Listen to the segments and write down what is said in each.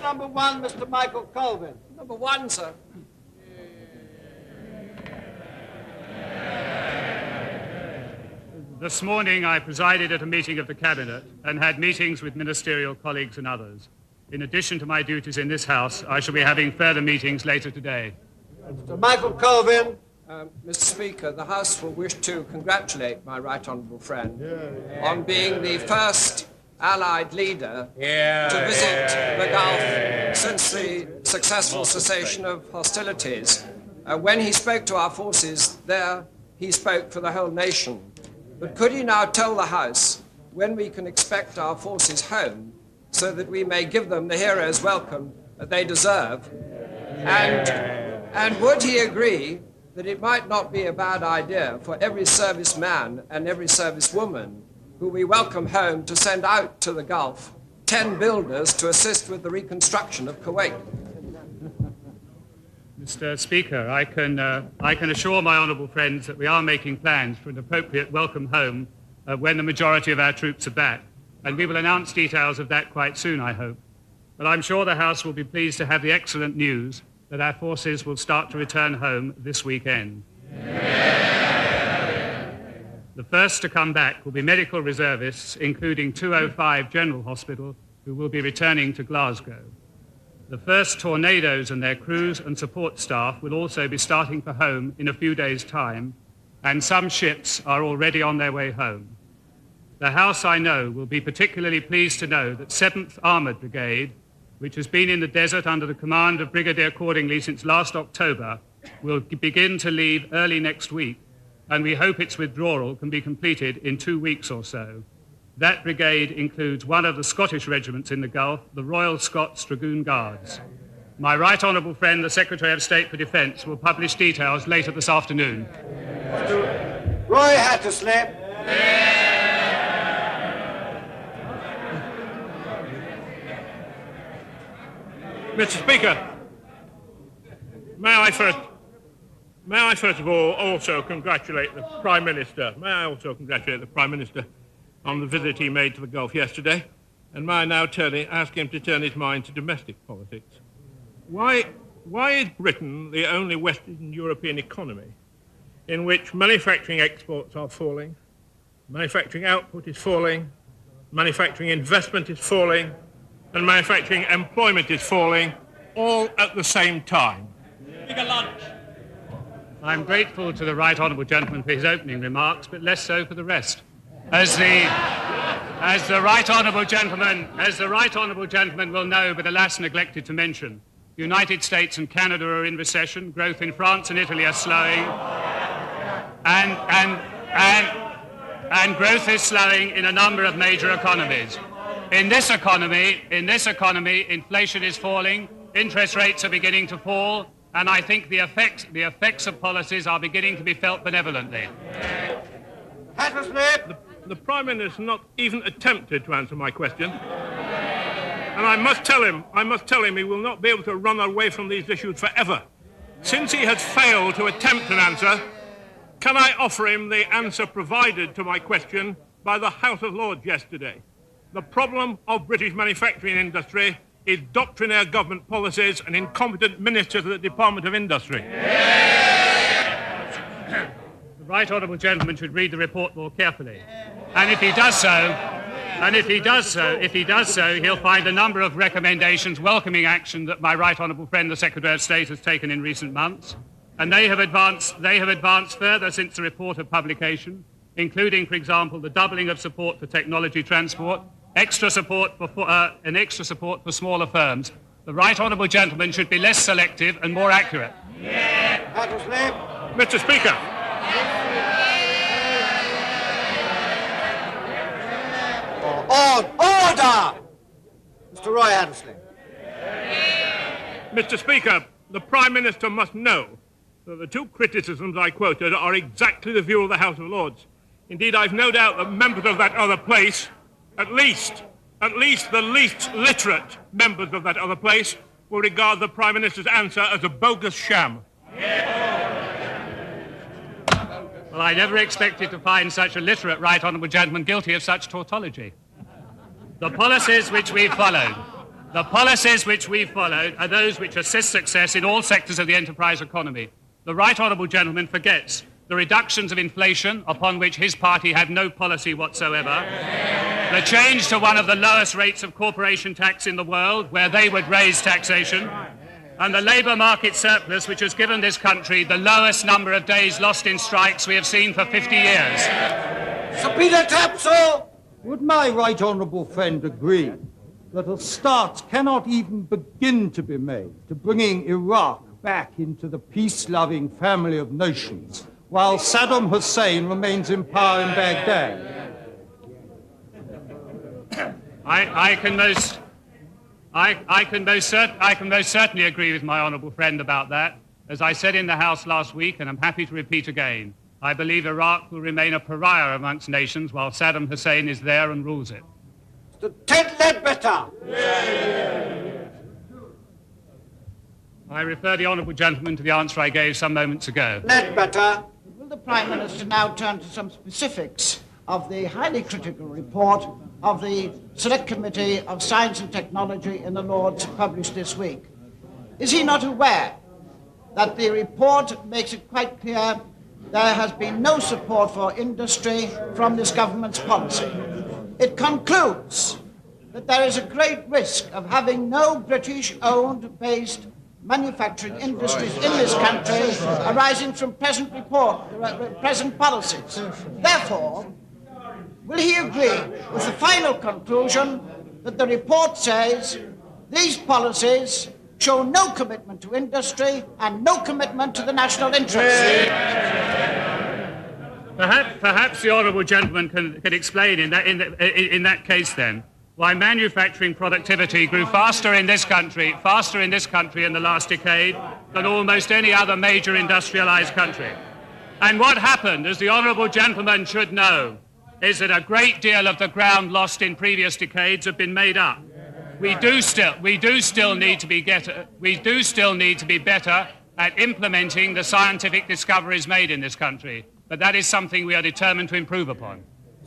Number one, Mr. Michael Colvin. Number one, sir. This morning I presided at a meeting of the Cabinet and had meetings with ministerial colleagues and others. In addition to my duties in this House, I shall be having further meetings later today. Mr. Michael Colvin. Mr. Speaker, the House will wish to congratulate my right honourable friend on being the first Allied leader to visit the Gulf since the successful cessation of hostilities. When he spoke to our forces there, he spoke for the whole nation. But could he now tell the House when we can expect our forces home so that we may give them the hero's welcome that they deserve? And would he agree that it might not be a bad idea for every serviceman and every servicewoman who we welcome home to send out to the Gulf 10 builders to assist with the reconstruction of Kuwait? Mr. Speaker, I can assure my honourable friends that we are making plans for an appropriate welcome home when the majority of our troops are back, and we will announce details of that quite soon, I hope. But I'm sure the House will be pleased to have the excellent news that our forces will start to return home this weekend. The first to come back will be medical reservists, including 205 General Hospital, who will be returning to Glasgow. The first Tornadoes and their crews and support staff will also be starting for home in a few days' time, and some ships are already on their way home. The House, I know, will be particularly pleased to know that 7th Armoured Brigade, which has been in the desert under the command of Brigadier Cordingley since last October, will begin to leave early next week, and we hope its withdrawal can be completed in 2 weeks or so. That brigade includes one of the Scottish regiments in the Gulf, the Royal Scots Dragoon Guards. My right honourable friend, the Secretary of State for Defence, will publish details later this afternoon. Roy Hatterslip. Mr. Speaker, may I first of all also congratulate the Prime Minister. May I also congratulate the Prime Minister on the visit he made to the Gulf yesterday, and may I now ask him to turn his mind to domestic politics. Why is Britain the only Western European economy in which manufacturing exports are falling, manufacturing output is falling, manufacturing investment is falling, and manufacturing employment is falling, all at the same time? I'm grateful to the right honourable gentleman for his opening remarks, but less so for the rest. As the right honourable gentleman will know, but alas neglected to mention, the United States and Canada are in recession, growth in France and Italy are slowing, and growth is slowing in a number of major economies. In this economy, inflation is falling, interest rates are beginning to fall, and I think the effects of policies are beginning to be felt benevolently. The Prime Minister has not even attempted to answer my question. And I must tell him he will not be able to run away from these issues forever. Since he has failed to attempt an answer, can I offer him the answer provided to my question by the House of Lords yesterday? The problem of British manufacturing industry is doctrinaire government policies and incompetent ministers of the Department of Industry. The right honourable gentleman should read the report more carefully. And if he does so, he'll find a number of recommendations welcoming action that my right honourable friend, the Secretary of State, has taken in recent months. And they have advanced further since the report of publication, including, for example, the doubling of support for technology transport, extra support for smaller firms. The right honourable gentleman should be less selective and more accurate. Mr. Speaker. Order! Mr. Roy Hattersley. Mr. Speaker, the Prime Minister must know that the two criticisms I quoted are exactly the view of the House of Lords. Indeed, I've no doubt that members of that other place, at least the least literate members of that other place, will regard the Prime Minister's answer as a bogus sham. Well, I never expected to find such a literate right honourable gentleman guilty of such tautology. The policies which we've followed The policies which we've followed are those which assist success in all sectors of the enterprise economy. The right honourable gentleman forgets the reductions of inflation, upon which his party had no policy whatsoever, the change to one of the lowest rates of corporation tax in the world, where they would raise taxation, and the labour market surplus, which has given this country the lowest number of days lost in strikes we have seen for 50 years. Sir Peter Tapsell! Would my right honourable friend agree that a start cannot even begin to be made to bringing Iraq back into the peace-loving family of nations, while Saddam Hussein remains in power in Baghdad? I can most certainly agree with my honourable friend about that. As I said in the House last week, and I'm happy to repeat again, I believe Iraq will remain a pariah amongst nations while Saddam Hussein is there and rules it. Mr. Ted Ledbetter! I refer the honourable gentleman to the answer I gave some moments ago. Ledbetter! Will the Prime Minister now turn to some specifics of the highly critical report of the Select Committee of Science and Technology in the Lords published this week? Is he not aware that the report makes it quite clear there has been no support for industry from this government's policy? It concludes that there is a great risk of having no British-owned based manufacturing industries in this country arising from present policies. Therefore, will he agree with the final conclusion that the report says these policies show no commitment to industry and no commitment to the national interest? Perhaps the honourable gentleman can explain in that case then why manufacturing productivity grew faster in this country in the last decade than almost any other major industrialised country. And what happened, as the honourable gentleman should know, is that a great deal of the ground lost in previous decades have been made up. We do still need to be better at implementing the scientific discoveries made in this country. But that is something we are determined to improve upon.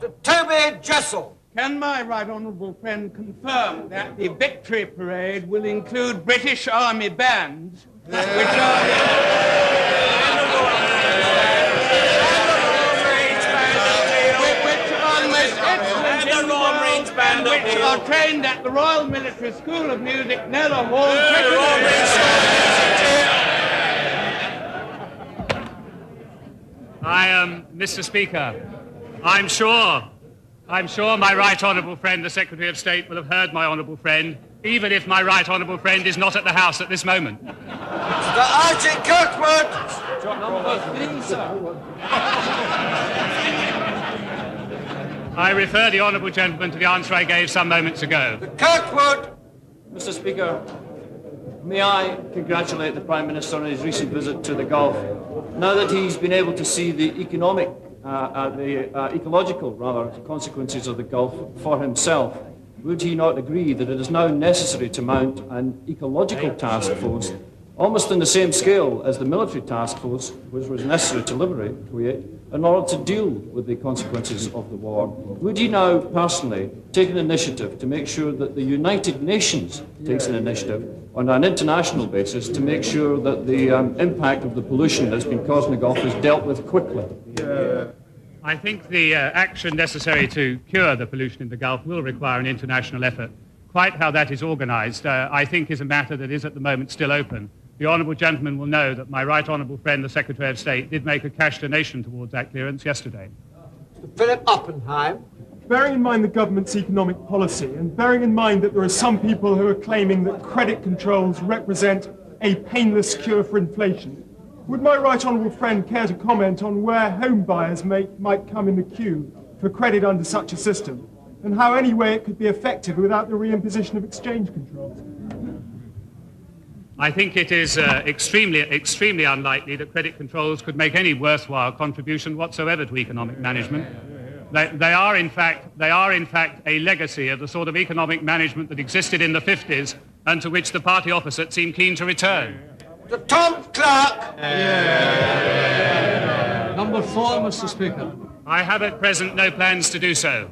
Mr. Toby Jessel! Can my right honourable friend confirm that the victory parade will include British Army bands, which are trained at the Royal Military School of Music, Nether Hall, Mr. Speaker, I'm sure my right honourable friend, the Secretary of State, will have heard my honourable friend, even if my right honourable friend is not at the House at this moment. Mr. Archie Kirkwood! Number 3, sir. I refer the honourable gentleman to the answer I gave some moments ago. Mr. Kirkwood! Mr. Speaker, may I congratulate the Prime Minister on his recent visit to the Gulf. Now that he's been able to see the ecological consequences of the Gulf for himself, would he not agree that it is now necessary to mount an ecological task force almost on the same scale as the military task force which was necessary to liberate Kuwait in order to deal with the consequences of the war? Would he now personally take an initiative to make sure that the United Nations takes an initiative on an international basis to make sure that the impact of the pollution that's been caused in the Gulf is dealt with quickly? I think the action necessary to cure the pollution in the Gulf will require an international effort. Quite how that is organised, I think, is a matter that is at the moment still open. The honourable gentleman will know that my right honourable friend, the Secretary of State, did make a cash donation towards that clearance yesterday. Mr. Philip Oppenheim. Bearing in mind the government's economic policy and bearing in mind that there are some people who are claiming that credit controls represent a painless cure for inflation, would my right honourable friend care to comment on where home buyers might come in the queue for credit under such a system, and how any way it could be effective without the reimposition of exchange controls? I think it is extremely unlikely that credit controls could make any worthwhile contribution whatsoever to economic management. They are in fact a legacy of the sort of economic management that existed in the 50s and to which the party opposite seem keen to return. Mr. Tom Clark. Number 4, Mr. Speaker. I have at present no plans to do so.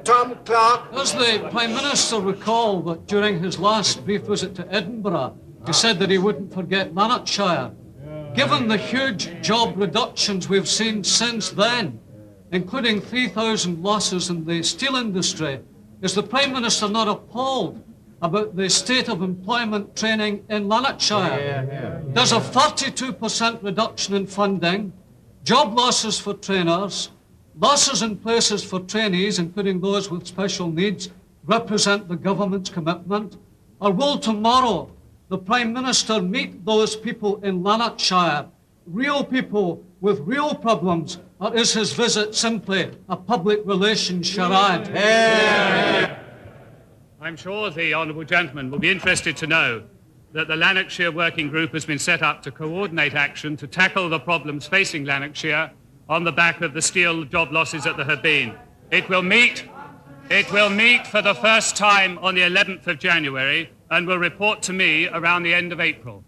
Tom Clark. Does the Prime Minister recall that during his last brief visit to Edinburgh, he said that he wouldn't forget Lanarkshire? Given the huge job reductions we've seen since then, including 3,000 losses in the steel industry, is the Prime Minister not appalled about the state of employment training in Lanarkshire? There's a 32% reduction in funding, job losses for trainers, losses in places for trainees, including those with special needs, represent the government's commitment. Or will tomorrow the Prime Minister meet those people in Lanarkshire, real people with real problems, or is his visit simply a public relations charade? I'm sure the honourable gentleman will be interested to know that the Lanarkshire Working Group has been set up to coordinate action to tackle the problems facing Lanarkshire on the back of the steel job losses that there have been. It will meet for the first time on the 11th of January and will report to me around the end of April.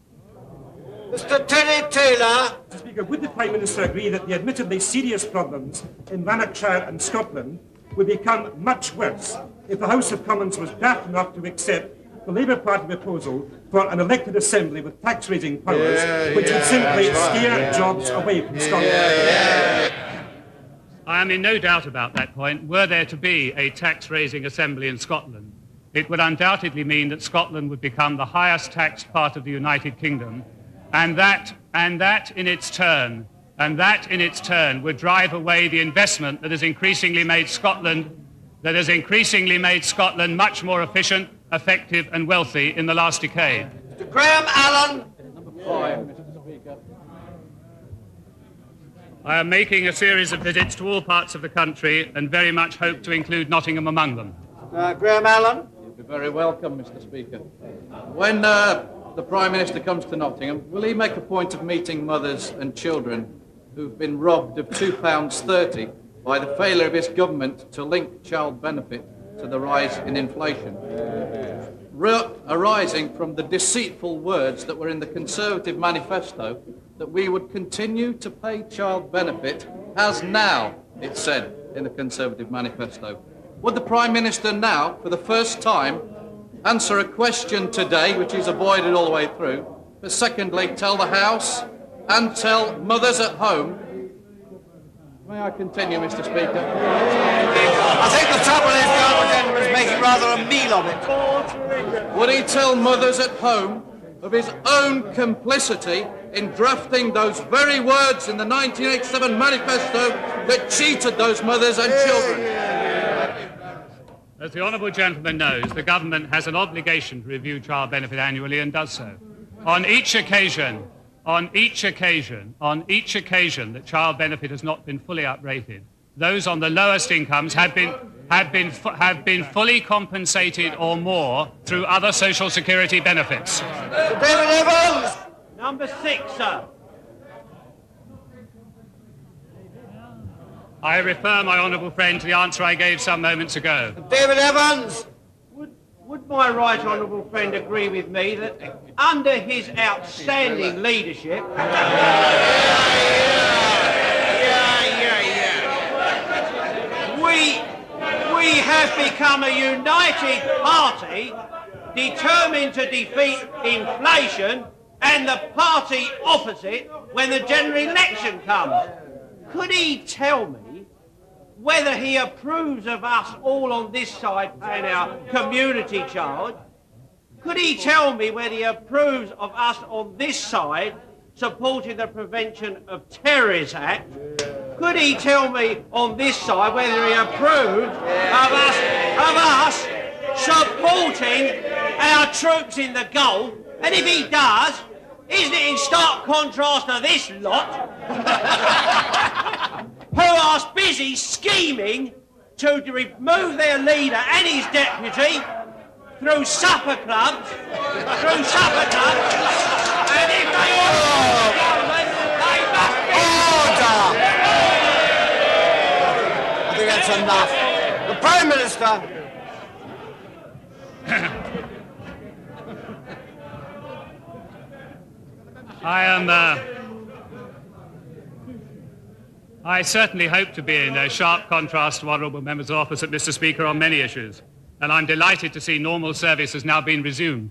Mr. Teddy Taylor. Mr. Speaker, would the Prime Minister agree that the admittedly serious problems in Lanarkshire and Scotland would become much worse if the House of Commons was daft enough to accept the Labour Party proposal for an elected assembly with tax-raising powers, which would simply steer jobs away from Scotland? I am in no doubt about that point. Were there to be a tax-raising assembly in Scotland, it would undoubtedly mean that Scotland would become the highest taxed part of the United Kingdom, and that in its turn would drive away the investment that has increasingly made Scotland much more efficient, effective and wealthy in the last decade. Mr. Graham Allen. Number 5, Mr. Speaker. I am making a series of visits to all parts of the country and very much hope to include Nottingham among them. Graham Allen. You'll be very welcome, Mr. Speaker. When the Prime Minister comes to Nottingham, will he make a point of meeting mothers and children who've been robbed of £2.30 by the failure of his government to link child benefit to the rise in inflation, arising from the deceitful words that were in the Conservative manifesto that we would continue to pay child benefit as now, it said in the Conservative manifesto. Would the Prime Minister now, for the first time, answer a question today, which he's avoided all the way through, but secondly, tell the House and tell mothers at home. May I continue, Mr. Speaker? I think the trouble is the honourable gentleman's making rather a meal of it. Would he tell mothers at home of his own complicity in drafting those very words in the 1987 manifesto that cheated those mothers and children? As the honourable gentleman knows, the government has an obligation to review child benefit annually and does so. On each occasion that child benefit has not been fully uprated, those on the lowest incomes have been fully compensated or more through other social security benefits. David Evans. Number 6, sir. I refer my honourable friend to the answer I gave some moments ago. David Evans. Would my right honourable friend agree with me that under his outstanding leadership... We have become a united party determined to defeat inflation and the party opposite when the general election comes. Could he tell me whether he approves of us all on this side paying our community charge? Could he tell me whether he approves of us on this side supporting the Prevention of Terrorism Act? Could he tell me on this side whether he approves of us supporting our troops in the Gulf? And if he does, isn't it in stark contrast to this lot who are busy scheming to remove their leader and his deputy through supper clubs, and if they all government, they must be... Order! I think that's enough. The Prime Minister. I certainly hope to be in sharp contrast to honourable members of office, Mr. Speaker, on many issues, and I'm delighted to see normal service has now been resumed.